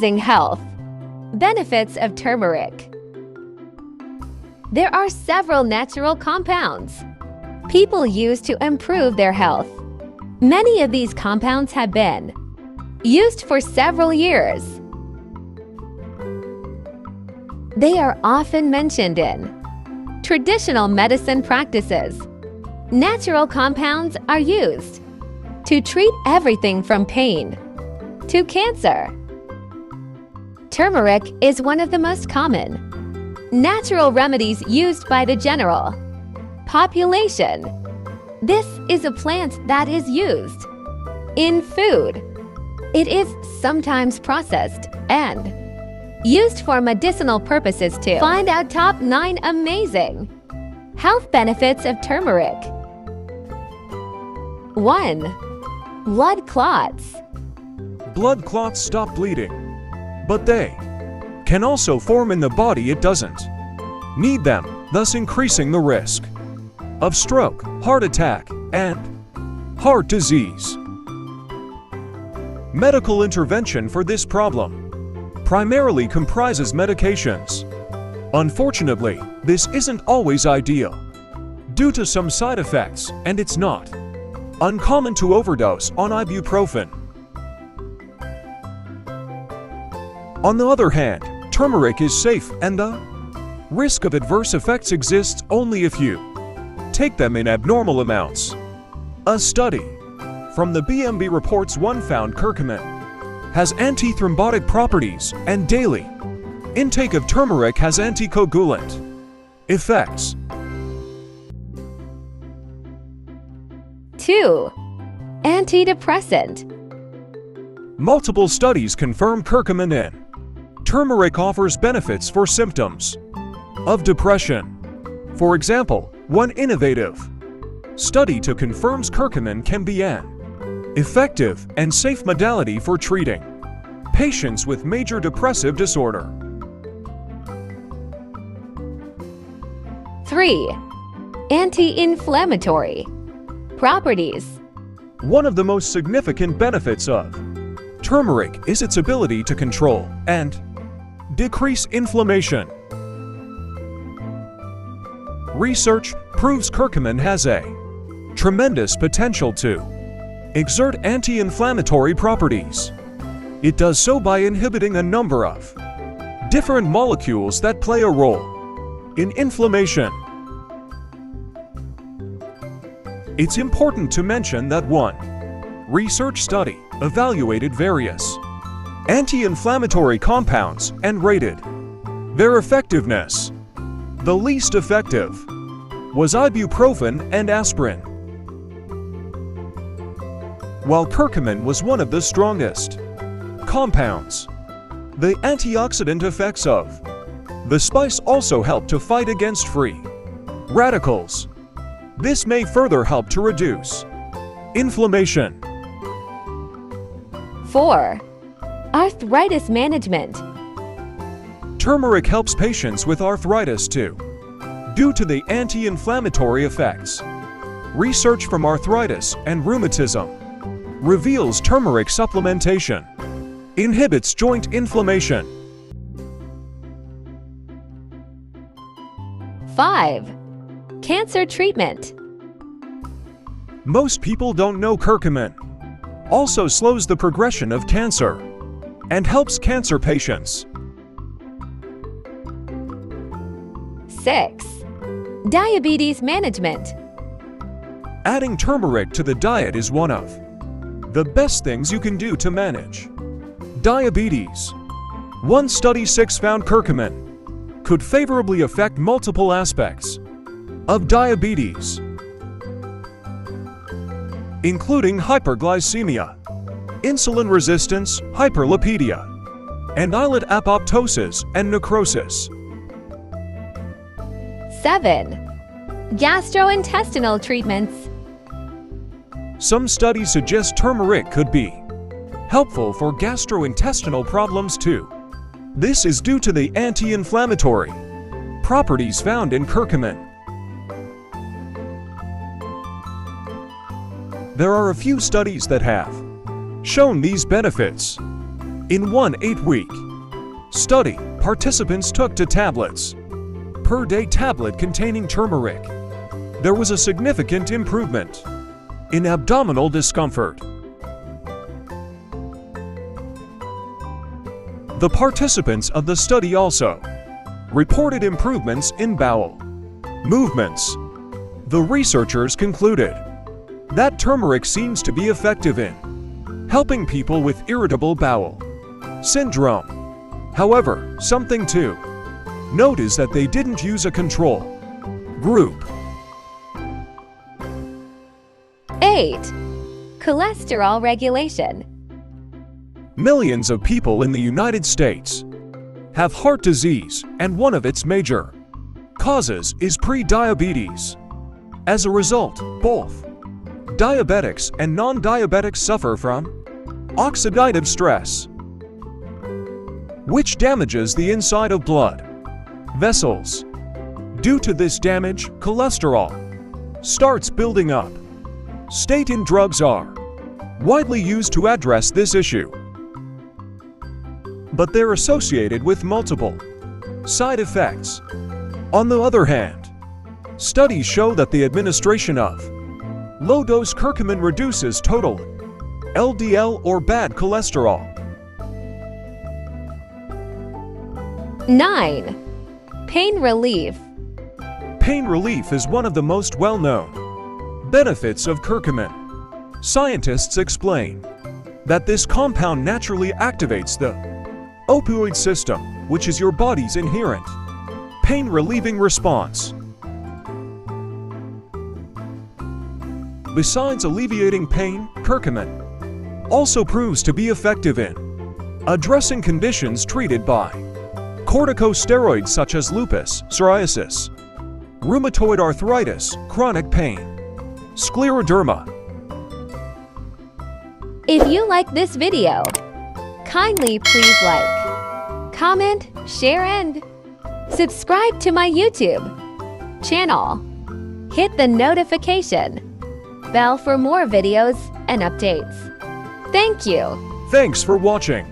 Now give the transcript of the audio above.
Amazing health. Benefits of turmeric. There are several natural compounds people use to improve their health. Many of these compounds have been used for several years. They are often mentioned in traditional medicine practices. Natural compounds are used to treat everything from pain to cancer. Turmeric is one of the most common natural remedies used by the general population. This is a plant that is used in food. It is sometimes processed and used for medicinal purposes too. Find out top 9 amazing health benefits of turmeric. 1. Blood clots. Blood clots stop bleeding, but they can also form in the body it doesn't need them, thus increasing the risk of stroke, heart attack, and heart disease. Medical intervention for this problem primarily comprises medications. Unfortunately, this isn't always ideal due to some side effects, and it's not uncommon to overdose on ibuprofen. On the other hand, turmeric is safe and the risk of adverse effects exists only if you take them in abnormal amounts. A study from the BMB reports one found curcumin has antithrombotic properties and daily intake of turmeric has anticoagulant effects. 2. Antidepressant. Multiple studies confirm curcumin in turmeric offers benefits for symptoms of depression. For example, one innovative study to confirms curcumin can be an effective and safe modality for treating patients with major depressive disorder. 3. Anti-inflammatory properties. One of the most significant benefits of turmeric is its ability to control and decrease inflammation. Research proves curcumin has a tremendous potential to exert anti-inflammatory properties. It does so by inhibiting a number of different molecules that play a role in inflammation. It's important to mention that one research study evaluated various anti-inflammatory compounds and rated their effectiveness. The least effective was ibuprofen and aspirin, while curcumin was one of the strongest compounds. The antioxidant effects of the spice also help to fight against free radicals. This may further help to reduce inflammation. 4. Arthritis management. Turmeric helps patients with arthritis too, due to the anti-inflammatory effects. Research from arthritis and rheumatism reveals turmeric supplementation inhibits joint inflammation. 5. Cancer treatment. Most people don't know curcumin also slows the progression of cancer and helps cancer patients. 6. Diabetes management. Adding turmeric to the diet is one of the best things you can do to manage diabetes. One study 6 found curcumin could favorably affect multiple aspects of diabetes, including hyperglycemia, insulin resistance, hyperlipidemia, and islet apoptosis and necrosis. 7. Gastrointestinal treatments. Some studies suggest turmeric could be helpful for gastrointestinal problems too. This is due to the anti-inflammatory properties found in curcumin. There are a few studies that have shown these benefits. In one 8-week study, participants took 2 tablets per day tablet containing turmeric. There was a significant improvement in abdominal discomfort. The participants of the study also reported improvements in bowel movements. The researchers concluded that turmeric seems to be effective in helping people with irritable bowel syndrome. However, something to note is that they didn't use a control group. 8. Cholesterol regulation. Millions of people in the United States have heart disease, and one of its major causes is pre-diabetes. As a result, both diabetics and non-diabetics suffer from oxidative stress, which damages the inside of blood vessels. Due to this damage, cholesterol starts building up. Statin drugs are widely used to address this issue, but they're associated with multiple side effects. On the other hand, studies show that the administration of low-dose curcumin reduces total LDL or bad cholesterol. 9. Pain relief. Pain relief is one of the most well-known benefits of curcumin. Scientists explain that this compound naturally activates the opioid system, which is your body's inherent pain-relieving response. Besides alleviating pain, curcumin also proves to be effective in addressing conditions treated by corticosteroids such as lupus, psoriasis, rheumatoid arthritis, chronic pain, scleroderma. If you like this video, kindly please like, comment, share, and subscribe to my YouTube channel. Hit the notification bell for more videos and updates. Thank you. Thanks for watching.